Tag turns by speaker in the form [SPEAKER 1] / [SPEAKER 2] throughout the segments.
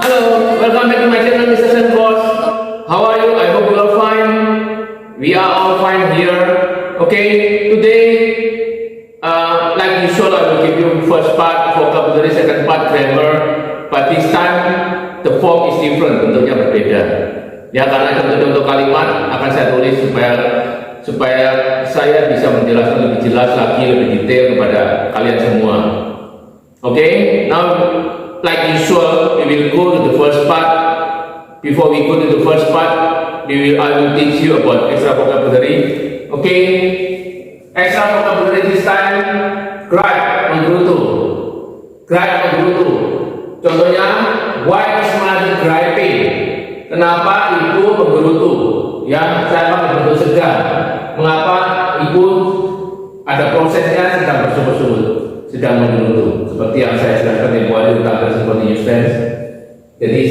[SPEAKER 1] Hello, welcome back to my channel, Mr. Sen Boss. How are you? I hope you are fine. We are all fine here. Okay, today, like usual, I will give you first part vocabulary, second part grammar. But this time, the form is different, bentuknya berbeda. Ya, karena contoh-contoh kalimat akan saya tulis supaya saya bisa menjelaskan lebih jelas lagi, lebih detail kepada kalian semua. Okay, now like usual, we will go to the first part. Before we go to the first part, I will teach you about extra vocabulary. Okay, extra vocabulary this time. Gripe, menggerutu. Gripe, menggerutu. Contohnya, why is mother griping? Kenapa ibu menggerutu? Ya, saya pakai bentuk segan. Mengapa ibu ada prosesnya sedang bersungut-sungut, sedang menggerutu? Seperti yang saya jelaskan tempoh hari tentang seperti Eustace. Jadi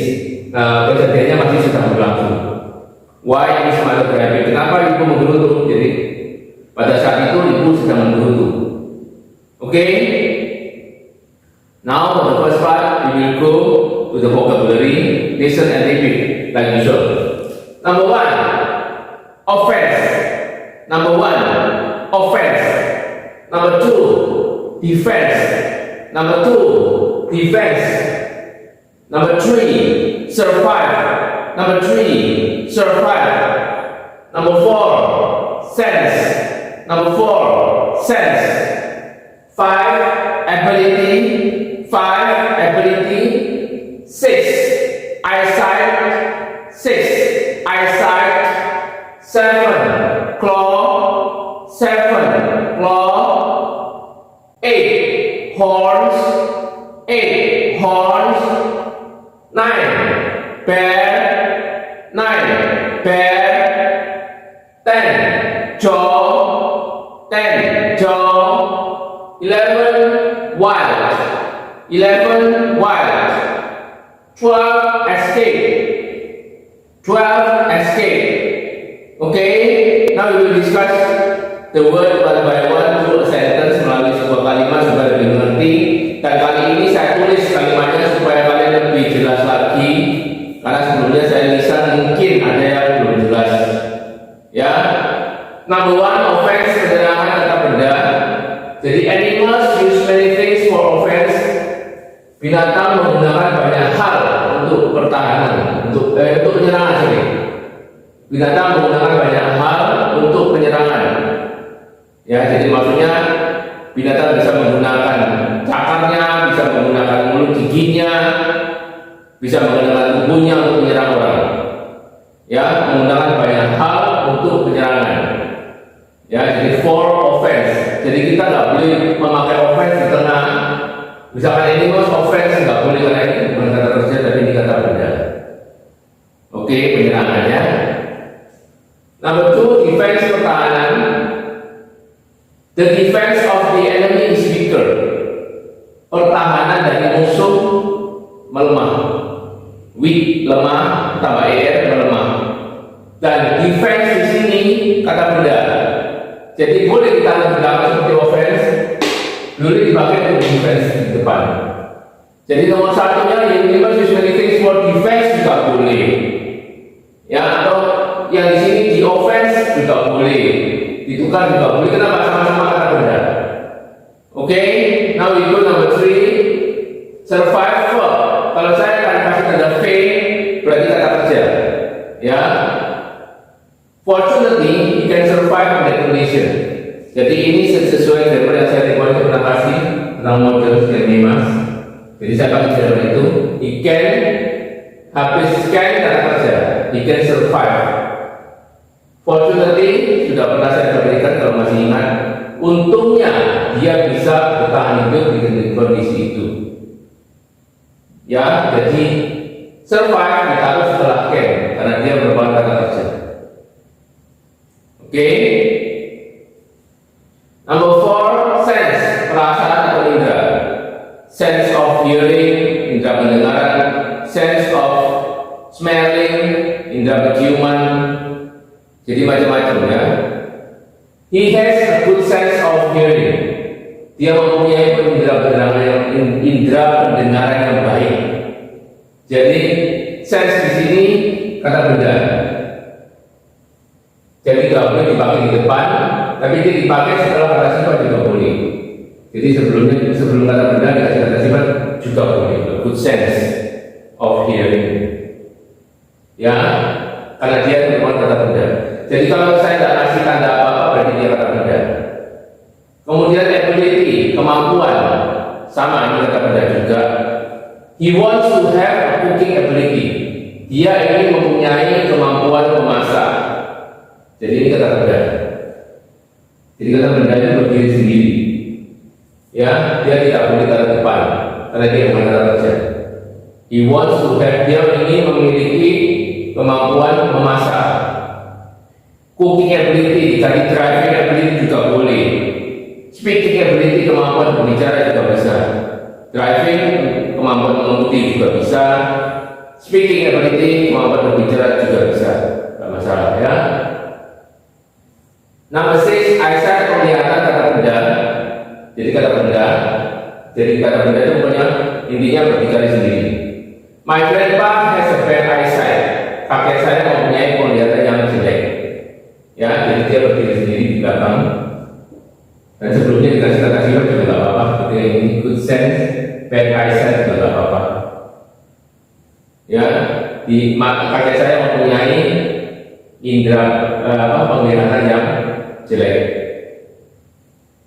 [SPEAKER 1] kejadiannya masih sedang berlangsung. Why is mother griping? Kenapa ibu menggerutu? Jadi pada saat itu ibu sedang menggerutu. Okay? Now for the first part, we will go to the vocabulary, listen and repeat like usual. Number one, offense. Number one, offense. Number two, defense. Number two, defense. Number three, survive. Number three, survive. Number four, sense. Number four, sense. Five, ability. Five, ability. Six, eyesight. Six, eyesight. Seven, claw. Seven, claw. Eight, horns. Eight, horns. Nine, bear. Nine, bear. 10, jaw. 10, jaw. 11, wild. 11, wild. 12, escape. 12, escape. Okay, now we will discuss the word one by one through a sentence melalui sebuah kalimat supaya lebih mengerti. Dan kali ini saya tulis kalimatnya supaya kalian lebih jelas lagi. Karena sebelumnya saya lisan mungkin ada yang belum jelas. Ya, number one, offense, penyerangan kata benda. Jadi animals use many things for offense. Binatang menggunakan banyak hal untuk pertahanan, untuk penyerangan sini. Binatang menggunakan banyak hal untuk penyerangan. Ya, jadi maksudnya binatang bisa menggunakan cakarnya, bisa menggunakan mulut giginya, bisa menggunakan tubuhnya untuk menyerang orang. Ya, menggunakan banyak hal untuk penyerangan. Ya, jadi for offense. Jadi kita nggak boleh memakai offense di tengah. Misalkan ini mas offense nggak boleh karena ini bukan kata kerja tapi ini kata benda. Oke, penyerangannya. Number two, defense, pertahanan. The defense of the enemy is weaker. Pertahanan dari musuh melemah. Weak, lemah, tambah er, melemah. Dan defense di sini kata benda. Jadi boleh kita menggunakan seperti offense, boleh dipakai untuk defense di depan. Jadi nomor satunya universe use many things for defense juga boleh. Ya, atau yang di sini di offense juga boleh, ditukar juga boleh. Kenapa? Sama-sama kata benda. Okay, now we go number three, survive verb. Kalau saya akan kasih tanda V, berarti kata kerja. Ya, fortunately, you can survive in that condition. Jadi ini sesuai grammar yang saya pernah kasih tentang model sekian mas. Jadi saya pakai grammar itu, he can, habis can kata kerja, he can survive. Fortunately, sudah pernah saya berikan kalau masih ingat. Untungnya dia bisa bertahan hidup di kondisi itu. Ya, jadi survive ditaruh setelah can karena dia merupakan kata kerja. Oke. Number four, sense, perasaan atau indera. Sense of hearing, indera pendengaran. Sense of smelling, indera penciuman. Jadi macam-macam ya. He has a good sense of hearing. Dia mempunyai indera pendengaran yang baik. Jadi sense di sini kata benda. Jadi tidak boleh dipakai di depan, tapi dia dipakai setelah kata sifat juga boleh. Jadi sebelum kata benda dikasih kata sifat juga boleh. Good sense of hearing. Ya, karena dia merupakan kata benda. Jadi kalau saya tidak kasih tanda apa-apa berarti dia kata benda. Kemudian ability, kemampuan, sama ini kata benda juga. He wants to have a cooking ability. Dia ingin mempunyai kemampuan memasak. Jadi ini kata benda. Jadi kata benda itu berdiri sendiri. Ya, dia tidak boleh kata depan karena dia bukan kata kerja. He wants to have, dia ingin memiliki kemampuan memasak. Cooking ability, tadi driving ability juga boleh. Speaking ability, kemampuan berbicara juga bisa. Driving, kemampuan mengemudi juga bisa. Speaking ability, kemampuan berbicara juga bisa. Tidak masalah ya. Number 6, eyesight, penglihatan kata benda. Jadi kata benda. Jadi kata benda itu punya intinya berbicara sendiri. My grandpa has a bad eyesight. Kakek saya mempunyai penglihatan yang jelek. Ya, jadi dia berdiri sendiri di belakang. Dan sebelumnya dikasih kata sifat juga tidak apa-apa. Seperti ini good sense, bad eyesight juga tidak apa-apa. Ya, di kakek saya mempunyai indera penglihatan yang jelek.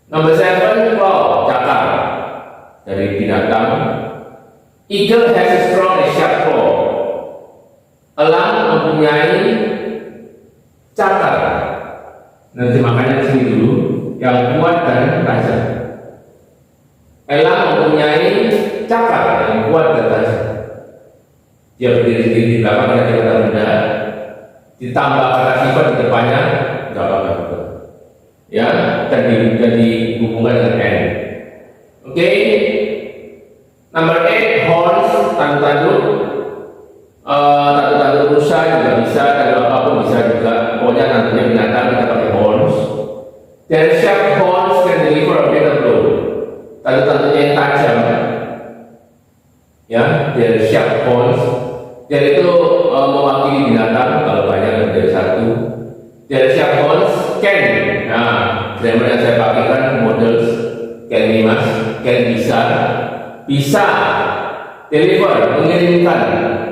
[SPEAKER 1] Nomor 7, claw, cakar dari binatang. Eagle has a strong and sharp claw. Elang mempunyai cakar. Nanti makanya di sini dulu yang kuat dan tajam. Elang mempunyai cakar yang kuat dan tajam. Dia berdiri di belakang dengan kata benda. Ditambah kata sifat di depannya, nggak apa-apa juga. Ya, dan dihubungkan dengan N. Oke. Number 8, horns, tanduk-tanduk. Tanduk-tanduk rusa juga bisa, tanduk apapun bisa juga. Pokoknya tanduknya binatang kita pakai horns. Their sharp horns can deliver a better blow. Tanduk-tanduknya yang tajam. Ya, their sharp horns. Dia itu mewakili binatang kalau banyak dari satu. Their sharp horns can. Nah, grammar yang saya pakai kan models can ini mas, can bisa deliver, mengirimkan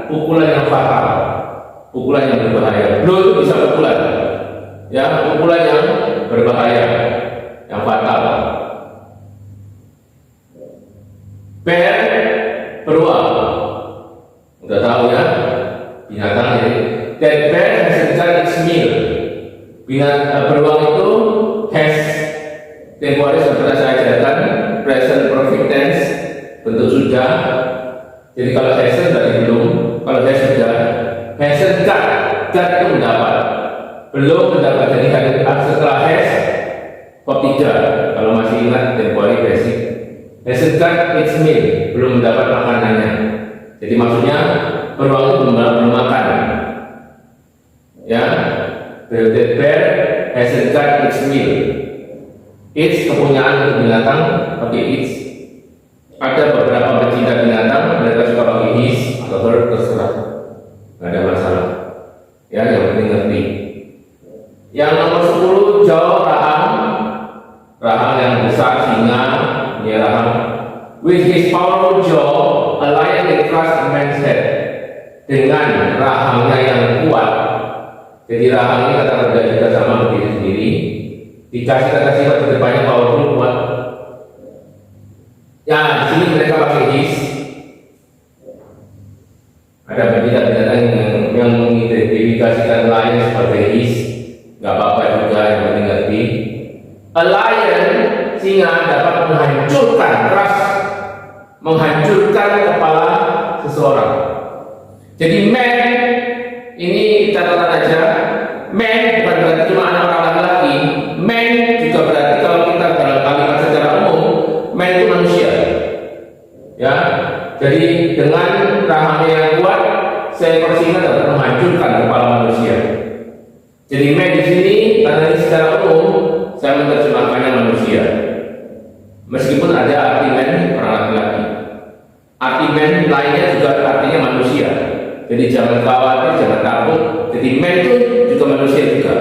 [SPEAKER 1] pukulan yang fatal, pukulan yang berbahaya. Blow itu bisa pukulan, ya pukulan yang berbahaya, yang fatal. Bear, beruang, udah tahu ya, binatang ini. That bear has got its meal. Beruang itu has temporis seperti saya ajarkan, present perfect tense, bentuk sudah. Jadi kalau hasn't berarti belum, kalau has sudah. Hasn't got itu mendapat, belum mendapat. Jadi setelah has verb 3 kalau masih ingat temporary basic. Hasn't got its meal, belum mendapat makanannya. Jadi maksudnya beruang itu belum makan. Ya, the bear hasn't got its meal. It's kepunyaan binatang pakai its. Ada beberapa pecinta binatang mereka suka pakai his atau her, terserah, nggak ada masalah. Ya, yang penting ngerti. Yang nomor 10, jaw, rahang yang besar, singa, ya rahang. With his powerful jaw, a lion can crush a man's head. Dengan rahangnya yang kuat. Jadi rahang ini kata kerja juga sama berdiri sendiri. Dikasih kata sifat di depannya powerful, kuat. Ya, di sini mereka pakai his. Ada binatang yang mengidentifikasikan lion sebagai his. Nggak apa-apa juga, yang penting ngerti. A lion, singa dapat menghancurkan kepala seseorang. Jadi man, ini catatan aja. Man bukan berarti cuma anak orang laki-laki. Man juga berarti kalau kita dalam kalimat secara umum, man itu manusia. Ya, jadi dengan rahangnya yang kuat, seekor singa dapat menghancurkan kepala manusia. Jadi man di sini karena ini secara umum, saya menerjemahkannya manusia. Meskipun ada arti man orang laki-laki, arti man lainnya juga artinya manusia. Jadi jangan khawatir, jangan takut. Jadi man itu juga manusia juga.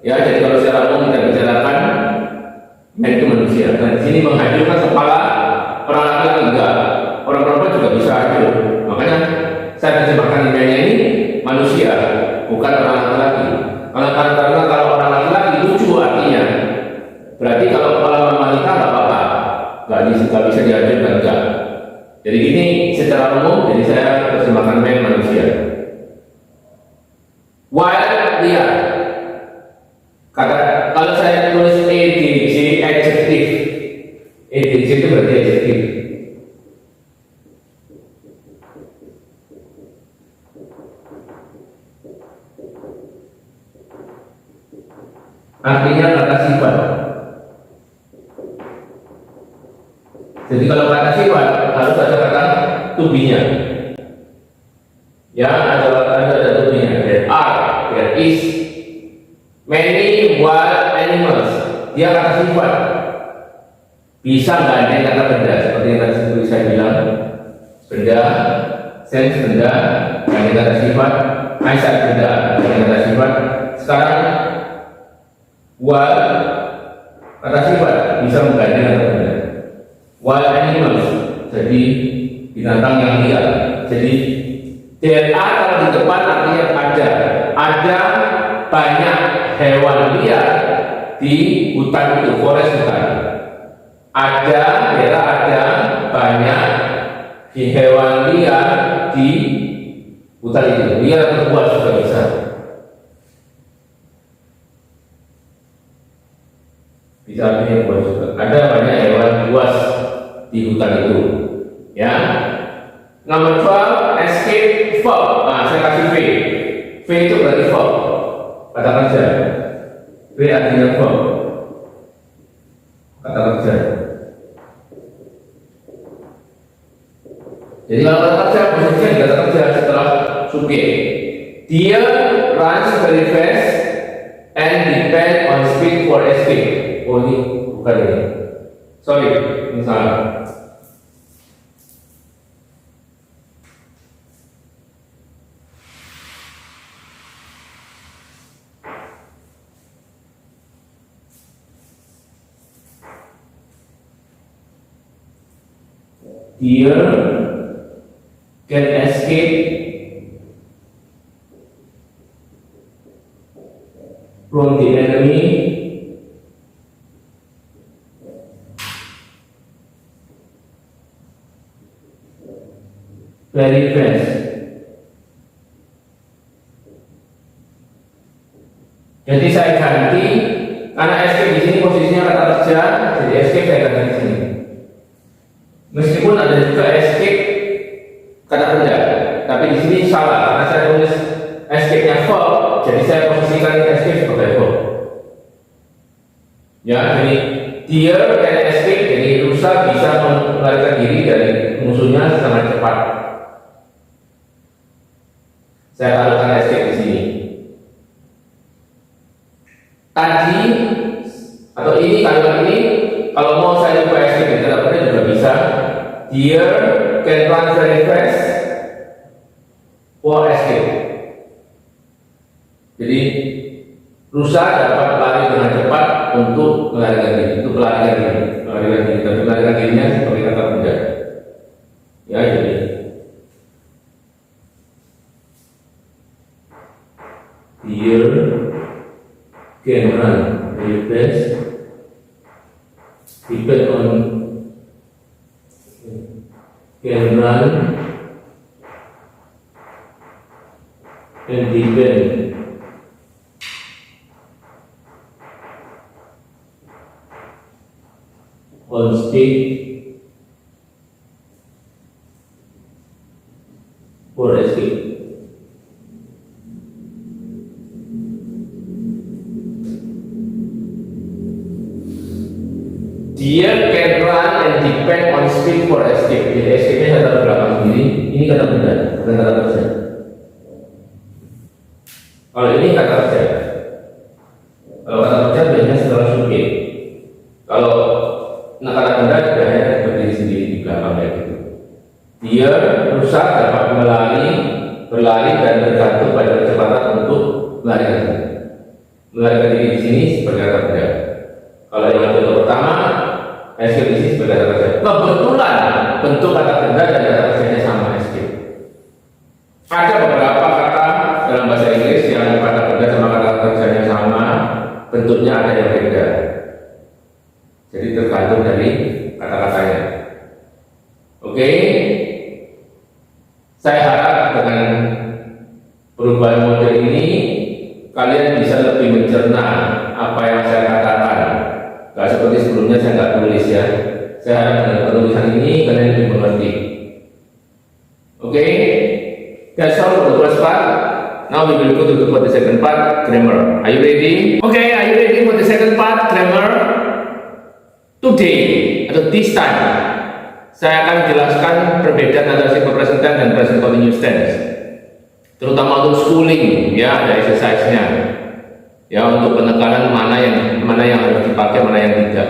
[SPEAKER 1] Ya, jadi kalau secara umum kita bicarakan man itu manusia. Nah, di sini menghadirkan kepala orang laki-laki enggak, orang perempuan juga bisa hadir. Makanya saya terjemahkan man ini manusia, bukan orang laki-laki. Karena kalau orang laki-laki lucu artinya, berarti kalau kepala wanita nggak apa-apa, nggak bisa dihadirkan enggak. Jadi ini secara umum, jadi saya terjemahkan man manusia. While liar, kata kalau saya tulis EDJ adjektif, EDJ itu berarti adjektif. Artinya kata sifat. Jadi kalau kata sifat harus ada kata to-be-nya. Ya, ada to-be-nya. There is many wild animals. Dia kata sifat. Bisa gandeng kata benda, seperti yang tadi saya bilang. Benda, sense benda, gandeng kata sifat. Eyesight benda, gandeng kata sifat. Sekarang wild kata sifat bisa menggandeng kata benda. Wild animals, jadi binatang yang liar. Jadi there are kalau di depan artinya ada banyak hewan liar di hutan itu, forest hutan. Ada banyak hewan liar di hutan itu. Liar atau buas juga bisa. Bisa artinya buas juga. Ada banyak hewan buas di hutan itu, ya. Nomor 12, escape verb. Nah, saya kasih V. V itu berarti verb, kata kerja. V artinya verb, kata kerja. Jadi kalau kata kerja posisinya di kata kerja setelah subjek. Dia runs very fast and depend on speed for escape. Oh, ini bukan ini. Sorry, ini salah. Deer can escape from the enemy very fast. Jadi saya ganti karena escape di sini posisinya kata kerja, jadi escape saya ganti di sini. Meskipun ada juga escape kata kerja, tapi di sini salah karena saya tulis escape-nya verb, jadi saya posisikan escape sebagai verb. Ya, jadi dia can escape, jadi rusa bisa melarikan diri dari musuhnya sangat cepat. Saya taruhkan escape di sini. Tadi atau ini kalimat ini kalau mau saya ubah escape kata kerja juga bisa. Deer can run very fast for escape. Jadi rusa dapat lari dengan cepat untuk melarikan diri, untuk melarikan diri, tapi melarikan dirinya sebagai kata kerja. Ya, jadi deer can run very fast, depend on can run and depend on speed for escape. Dia can run and depend on speed for escape. Jadi escape-nya saya taruh belakang sendiri. Ini kata benda, bukan kata kerja. Kalau ini kata kerja. Kalau kata kerja biasanya setelah subjek. Kalau kata benda berdiri sendiri di belakang kayak gitu. Dia rusak dapat melari berlari dan bergantung pada kecepatan untuk melarikan diri. Melarikan diri di sini sebagai kata kerja. Kalau yang contoh pertama, escape di sini sebagai kata kerja. Kebetulan bentuk kata kerja dan kata kerjanya sama, escape. Ada beberapa kata dalam bahasa Inggris yang kata kerja sama kata kerjanya sama, bentuknya ada yang beda. Jadi tergantung dari kata-katanya. Oke, saya harap dengan perubahan model ini kalian bisa lebih mencerna apa yang saya katakan. Gak seperti sebelumnya saya nggak tulis ya. Saya harap dengan penulisan ini kalian lebih mengerti. Oke, that's all for the first part. Now we will go to the second part, grammar. Are you ready? Okay, are you ready for the second part, grammar? Today atau this time saya akan jelaskan perbedaan antara simple present tense dan present continuous tense, terutama untuk schooling ya, ada exercise-nya ya, untuk penekanan mana yang harus dipakai, mana yang tidak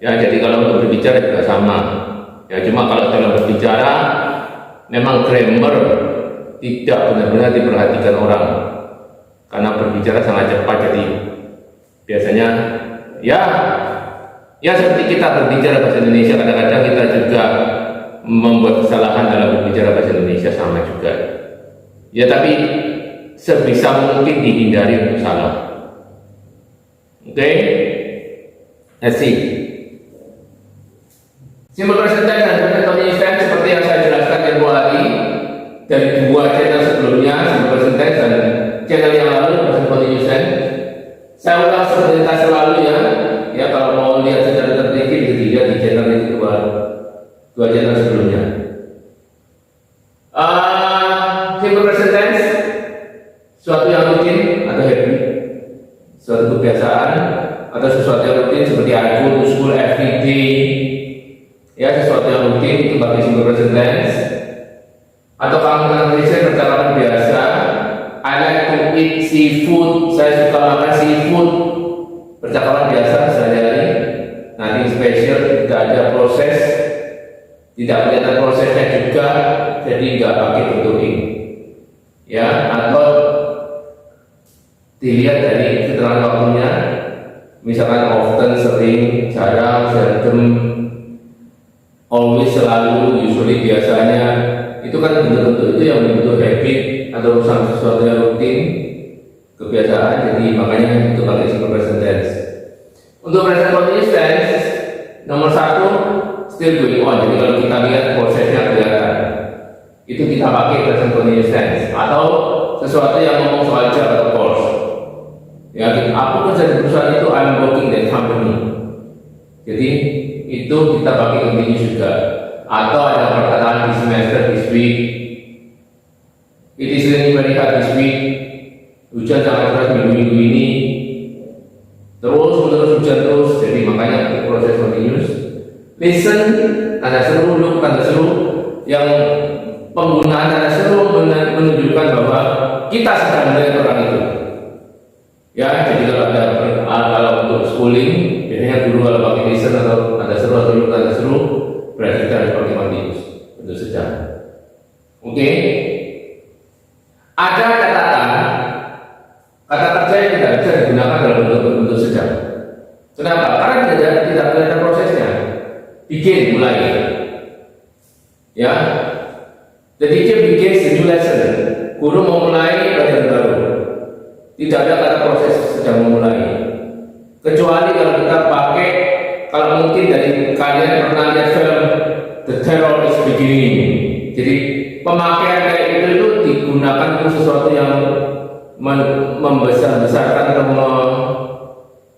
[SPEAKER 1] ya. Jadi kalau untuk berbicara juga sama ya, cuma kalau dalam berbicara memang grammar tidak benar-benar diperhatikan orang karena berbicara sangat cepat, jadi biasanya ya seperti kita berbicara bahasa Indonesia, kadang-kadang kita juga membuat kesalahan dalam berbicara bahasa Indonesia, sama juga ya, tapi sebisa mungkin dihindari untuk salah. Oke, let's see. Simple present tense dan present continuous tense seperti yang saya jelaskan tempoh hari dari dua channel sebelumnya, simple present tense dan channel yang lalu present continuous tense. Saya ulang seperti selalu ya, kalau mau lihat secara terperinci bisa dilihat di channel itu dua channel sebelumnya. Simple present tense, suatu yang rutin atau habit, suatu kebiasaan atau sesuatu yang rutin seperti I go to school every day ya, sesuatu yang rutin itu pakai simple present tense. Atau kalau Indonesia percakapan biasa, I like to eat seafood, saya suka makan seafood, percakapan biasa sehari-hari, nothing special, tidak ada proses, tidak kelihatan prosesnya juga, jadi nggak pakai bentuk ini ya. Atau dilihat dari keterangan waktunya, misalkan often, sering, jarang, seldom, always, selalu, usually, biasanya, itu kan bentuk-bentuk itu yang bentuk habit atau urusan sesuatu yang rutin, kebiasaan, jadi makanya itu pakai simple present tense. Untuk present continuous tense, nomor satu, still going on. Jadi kalau kita lihat prosesnya kelihatan, itu kita pakai present continuous tense. Atau sesuatu yang ngomong soal job atau course ya, aku kerja di perusahaan itu, I'm working that company, jadi itu kita pakai continuous juga. Atau ada perkataan this semester, this week, it is raining very hard this week, hujan sangat deras minggu ini, terus menerus hujan terus, jadi makanya proses continuous. Listen, tanda seru, look, tanda seru, yang penggunaan tanda seru menunjukkan bahwa kita sedang melihat orang itu ya. Jadi kalau untuk schooling biasanya guru kalau pakai listen atau tanda seru atau look, tanda seru, berarti kita harus pakai continuous untuk sedang. Oke. Ada kata kerja yang tidak bisa digunakan dalam bentuk sedang. Kenapa? Karena tidak kelihatan prosesnya. Begin, mulai ya. The teacher begins the new lesson. Guru memulai pelajaran baru. Tidak ada kata proses sedang memulai. Kecuali kalau kita pakai, kalau mungkin dari kalian pernah lihat film The Terror is Beginning. Jadi pemakaian kayak itu digunakan untuk sesuatu yang membesar-besarkan atau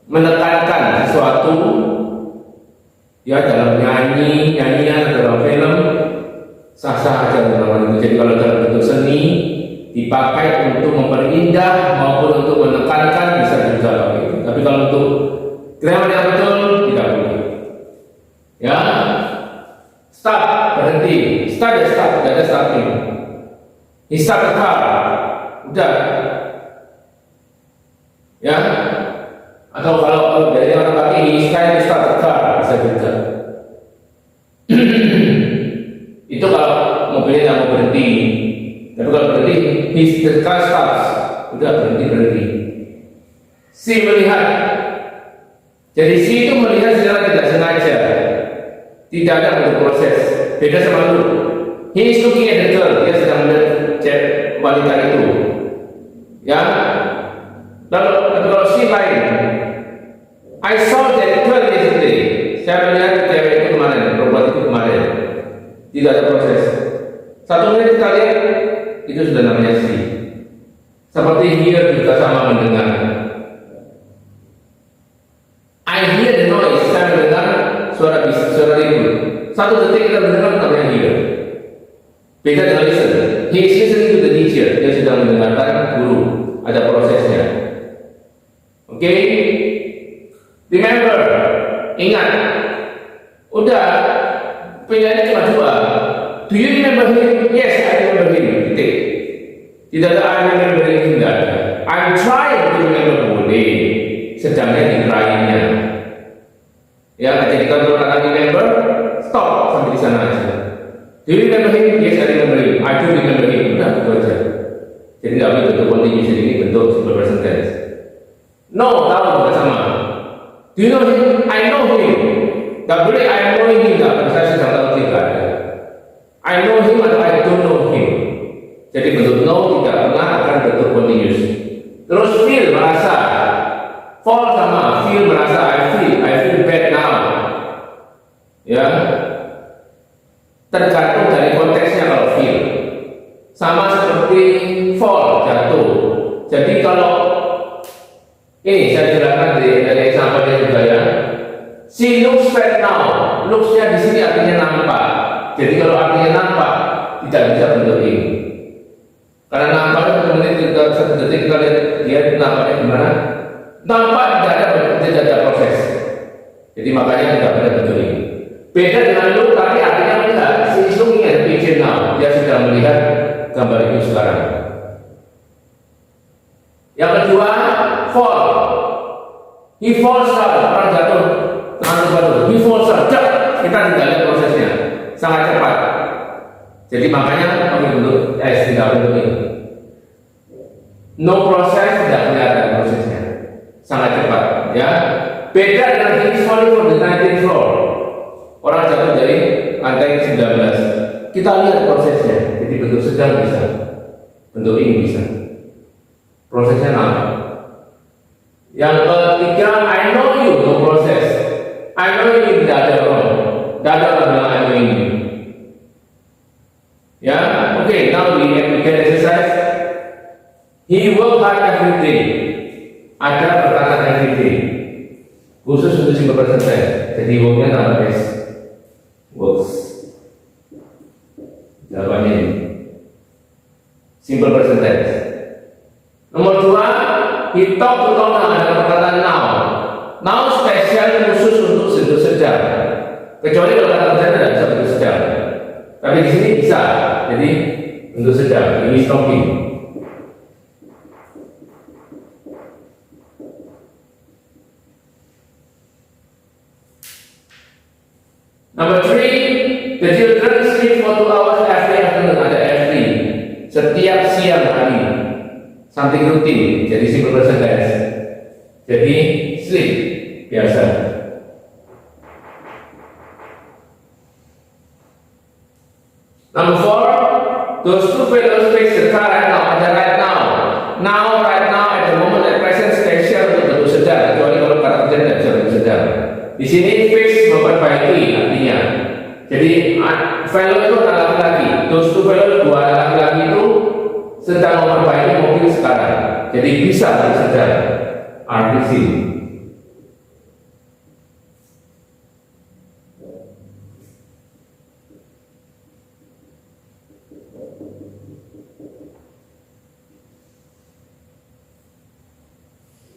[SPEAKER 1] menekankan sesuatu ya, dalam nyanyian dalam film, sah-sah aja teman-teman itu. Jadi kalau dalam bentuk seni dipakai untuk memperindah maupun untuk menekankan, bisa juga pakai itu. Tapi kalau untuk grammar yang betul tidak boleh ya. Stop, berhenti, start ya start, tidak ada starting. He start the car, udah ya. Atau kalau dari orang pakai he start the car, bisa juga. Itu kalau mobilnya tidak mau berhenti. Tapi kalau berhenti the car stops. Udah berhenti. Si melihat. Jadi si itu melihat secara tidak sengaja. Tidak ada untuk proses. Beda sama lu. He is looking at the girl. Dia sedang melihat wanita itu. Ya. Lalu kalau si lain, I saw that girl yesterday. Saya melihat cewek itu kemarin, perempuan itu kemarin. Tidak ada proses. 1 menit kita lihat, itu sudah namanya si. Seperti hear juga sama mendengar. I hear the noise. Saya mendengar suara ribut. 1 detik kita mendengar namanya hear. Beda dengan listen. He is listening to the teacher. Dia sedang mendengarkan guru. Ada prosesnya. Oke? Remember. Ingat. Udah. Pilihannya cuma 2. Do you remember him? Yes, I remember him. Titik. Tidak ada I remember him. Tidak ada. I'm trying to remember. Boleh. Sedangnya di trying-nya. Ya, jadi kalau kata remember, stop sampai di sana aja. Do you remember him? Yes, I remember him. I do remember him. Udah, itu aja. Jadi nggak boleh bentuk continuation ini bentuk simple present tense. No, tahu juga sama. Do you know him? I know him. Nggak boleh I know him. Nggak, saya sedang tahu tidak ada. I know him atau I don't know him. Jadi bentuk know tidak pernah akan bentuk continuous. Terus feel, merasa. Fall sama, feel, merasa. I feel bad now. Ya. Tergantung dari konteksnya kalau feel. Sama seperti fall, jatuh. Jadi kalau ini saya jelaskan dari example-nya juga ya. She looks fat now. Looks-nya di sini artinya nampak. Jadi kalau artinya nampak tidak bisa bentuk ini. Karena nampak itu satu detik kita lihat nampaknya gimana. Nampak tidak ada proses. Jadi makanya tidak ada bentuk ini. Beda dengan look tapi artinya melihat. She is looking at the picture now. Dia sedang melihat gambar itu sekarang. Yang kedua, fall. He falls down. Orang jatuh. He falls down. Kita tidak lihat prosesnya. Sangat cepat. Jadi makanya kami bentuk S tidak bentuk ini. No proses, tidak kelihatan prosesnya. Sangat cepat. Ya. Beda dengan he is falling from the 19th floor. Orang jatuh dari lantai 19. Kita lihat prosesnya. Jadi bentuk sedang bisa. Bentuk ini bisa. Prosesnya nampak. Yang ketiga, I know you, no proses. I know you tidak ada orang. Tidak ada orang bilang I know you. Ya, oke. Now we can exercise. He work hard every day. Ada perkataan every day. Khusus untuk simple present tense. Jadi worknya tambah S. Works. Jawabannya ini. Simple present tense. Nomor 2, he talk to Tona, ada perkataan now. Now spesial khusus untuk bentuk sedang. Kecuali kalau kata kerja tidak bisa bentuk sedang. Tapi di sini bisa. Jadi bentuk sedang. Ini talking. Number 3, the children sleep for 2 hours every afternoon. Ada every. Setiap siang hari. Something rutin, jadi simple present tense. Jadi sleep biasa. Number 4, those 2 fellows fix the car right now. Ada right now. Now, right now, at the moment, at present, spesial untuk bentuk sedang. Kecuali kalau kata kerja tidak bisa bentuk sedang. Di sini fix memperbaiki artinya. Jadi fellow itu adalah laki-laki. Those 2 fellow, 2 laki-laki itu sedang memperbaiki mobil sekarang. Jadi bisa sedang RTC.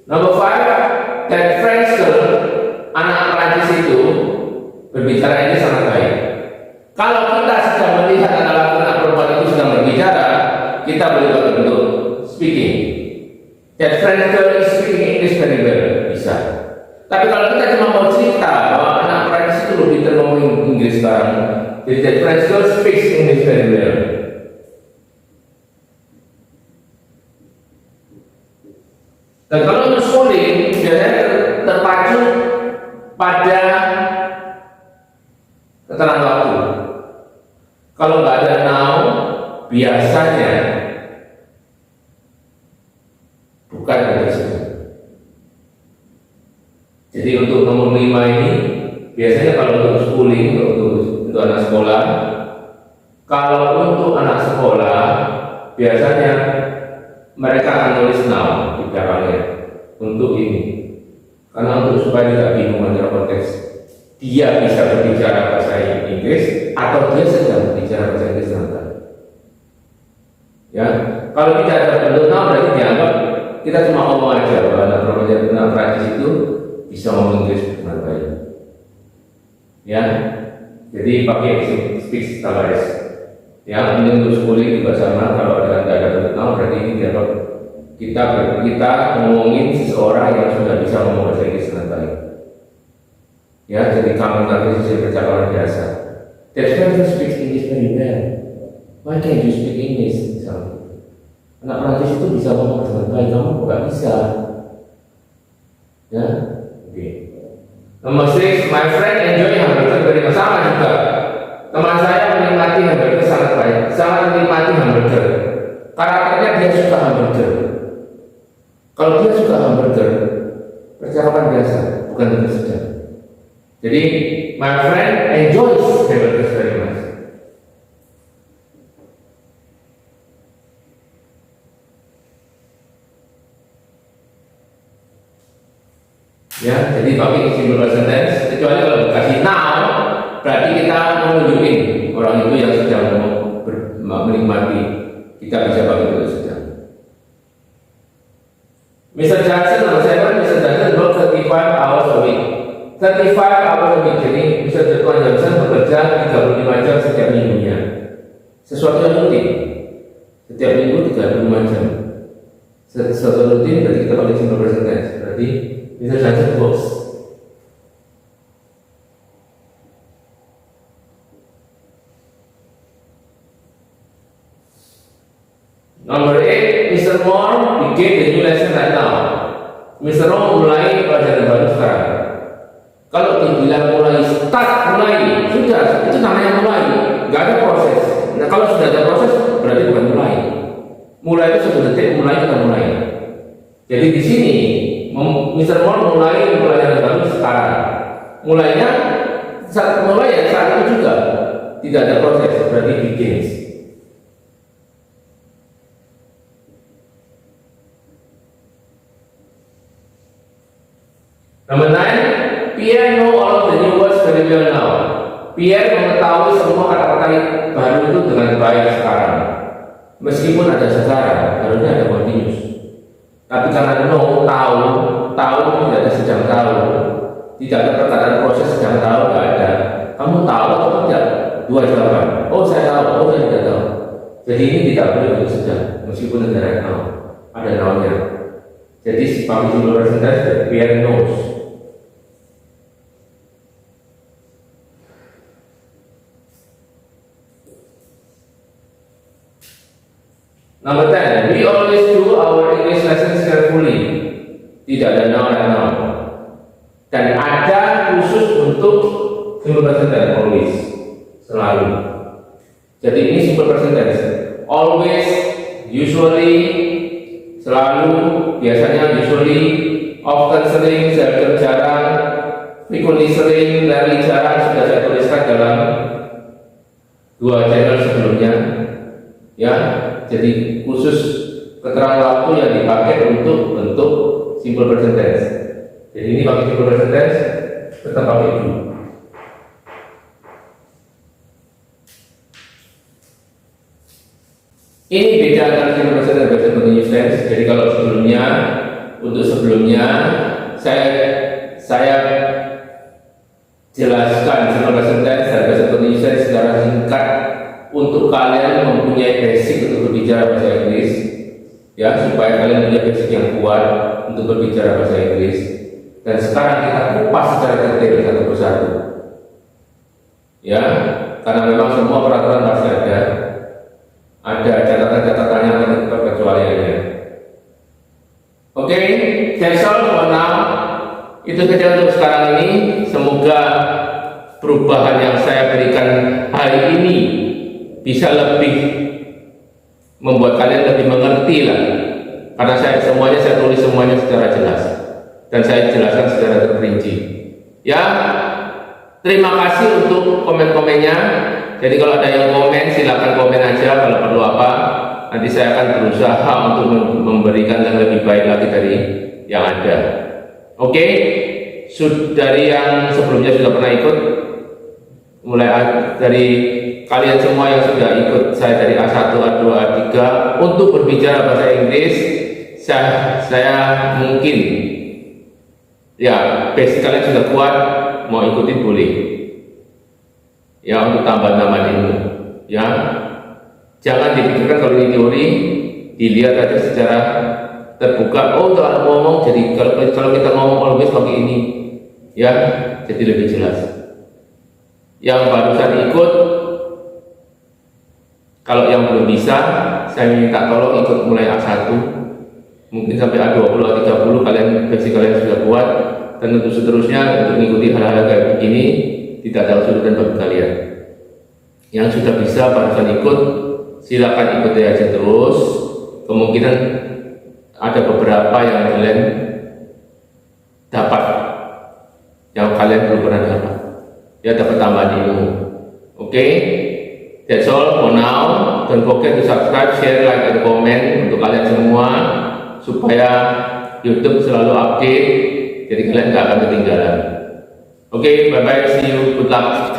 [SPEAKER 1] Number 5, that French girl, anak Prancis itu berbicara ini sangat baik. Kalau kita sedang melihat anak perempuan itu sedang berbicara, kita boleh pakai bentuk speaking. That French girl is speaking English very well, bisa. Tapi kalau kita cuma mau cerita bahwa anak Prancis itu lebih pintar ngomong Inggris sekarang, jadi that French girl speaks English very well. Dan kalau untuk schooling biasanya terpacu pada keterangan waktu. Kalau nggak ada now, biasanya bukan dari situ. Jadi untuk nomor 5 ini biasanya kalau untuk schooling, untuk anak sekolah, kalau untuk anak sekolah biasanya mereka akan tulis now di belakangnya untuk ini, karena untuk supaya tidak bingung antara konteks dia bisa berbicara bahasa Inggris atau dia sedang berbicara bahasa Inggris nanti. Ya, kalau tidak ada bentuk now berarti dianggap kita cuma ngomong aja bahwa anak Prancis itu bisa ngomong Inggris dengan baik. Ya, jadi pakai speak stabilize. Ya, ini untuk schooling juga sama. Kalau tidak ada bentuk now berarti ini dianggap kita ngomongin seseorang yang sudah bisa ngomong bahasa Inggris dengan baik. Ya, jadi kamu nanti sesuai percakapan biasa. That's why you speak English very well. Why can't you speak English? Misalnya, anak Prancis itu bisa ngomong dengan baik, kamu kok nggak bisa? Ya, oke. Nomor 6, my friend enjoy hamburger very much. Sama juga. Teman saya menikmati hamburger sangat baik, sangat menikmati hamburger. Karakternya dia suka hamburger. Kalau dia suka hamburger, percakapan biasa, bukan dengan sedang. Jadi, my friend enjoys hamburgers very much. Ya, jadi pakai simple present tense. Kecuali kalau dikasih now, berarti kita menunjukin orang itu yang sedang menikmati. Kita bisa pakai itu sedang. Mr. Jackson, nomor 7, Mr. Jackson work 35 hours a week. 35 hours a week. Jadi Mr. Jackson bekerja 35 jam setiap minggunya. Sesuatu yang rutin. Setiap minggu 35 jam. Sesuatu rutin berarti kita pakai simple present tense. Berarti Mr. Jackson works. Number 8, Mr. Moore begin the new lesson right now. Mr. Moore mulai pelajaran baru sekarang. Kalau dibilang mulai, sudah, itu namanya mulai. Nggak ada proses. Nah, kalau sudah ada proses, berarti bukan mulai. Mulai itu satu detik, mulai kita mulai. Jadi di sini, Mr. Moore mulai pelajaran baru sekarang. Mulainya saat itu juga tidak ada proses, berarti begins. Number 9, Pierre know all of the new words very well now. Pierre mengetahui semua kata-kata baru itu dengan baik sekarang. Meskipun ada sekarang, harusnya ada continuous. Tapi karena know, tahu tidak ada sedang tahu. Tidak ada perkataan proses sedang tahu, tidak ada. Kamu tahu atau tidak? Dua jawaban. Oh saya tahu, oh saya tidak tahu. Jadi ini tidak boleh untuk sedang, meskipun ada right now, ada now-nya. Jadi si pakai simple present tense, Pierre knows. Number 10, we always do our English lessons carefully. Tidak ada now and now. Dan ada khusus untuk simple present tense, always, selalu. Jadi ini simple present tense. Always, usually, selalu, biasanya, usually, often sering, jarang, frequently sering, rarely jarang, sudah saya tuliskan dalam 2 channel sebelumnya. Ya, jadi khusus keterangan waktu yang dipakai untuk bentuk simple present tense. Jadi ini pakai simple present tense, tetap pakai do. Ini beda antara simple present tense dan continuous tense. Jadi kalau sebelumnya, untuk sebelumnya saya jelaskan simple present tense dan continuous tense secara singkat untuk kalian mempunyai basic untuk berbicara bahasa Inggris, ya, supaya kalian punya basic yang kuat untuk berbicara bahasa Inggris. Dan sekarang kita kupas secara detail satu persatu, ya, karena memang semua peraturan pasti ada catatan-catatannya atau kecualiannya. Oke. Itu saja untuk sekarang ini. Semoga perubahan yang saya berikan hari ini bisa lebih membuat kalian lebih mengerti lah. Karena saya tulis semuanya secara jelas dan saya jelaskan secara terperinci. Ya, terima kasih untuk komen-komennya. Jadi kalau ada yang komen silakan komen aja kalau perlu apa. Nanti saya akan berusaha untuk memberikan yang lebih baik lagi dari yang ada. Oke, dari yang sebelumnya sudah pernah ikut, mulai dari kalian semua yang sudah ikut saya dari A1, A2, A3 untuk berbicara bahasa Inggris, saya mungkin ya basic kalian sudah kuat, mau ikutin boleh ya, untuk tambah-tambah ilmu ya. Jangan dipikirkan kalau ini teori, dilihat aja secara terbuka. Oh, kalau ngomong, jadi kalau kita ngomong always pakai ini ya, jadi lebih jelas. Yang barusan ikut, kalau yang belum bisa, saya minta tolong ikut mulai A1, mungkin sampai A20, A30 basic kalian sudah kuat, dan untuk seterusnya untuk mengikuti hal-hal kayak begini tidak ada kesulitan bagi kalian. Yang sudah bisa barusan ikut, silakan ikuti aja terus. Kemungkinan ada beberapa yang kalian dapat, yang kalian belum pernah dapat, ya dapat tambahan ilmu. Oke, that's all for now. Don't forget to subscribe, share, like, and comment untuk kalian semua supaya YouTube selalu update, jadi kalian gak akan ketinggalan. Oke, bye bye, see you, good luck.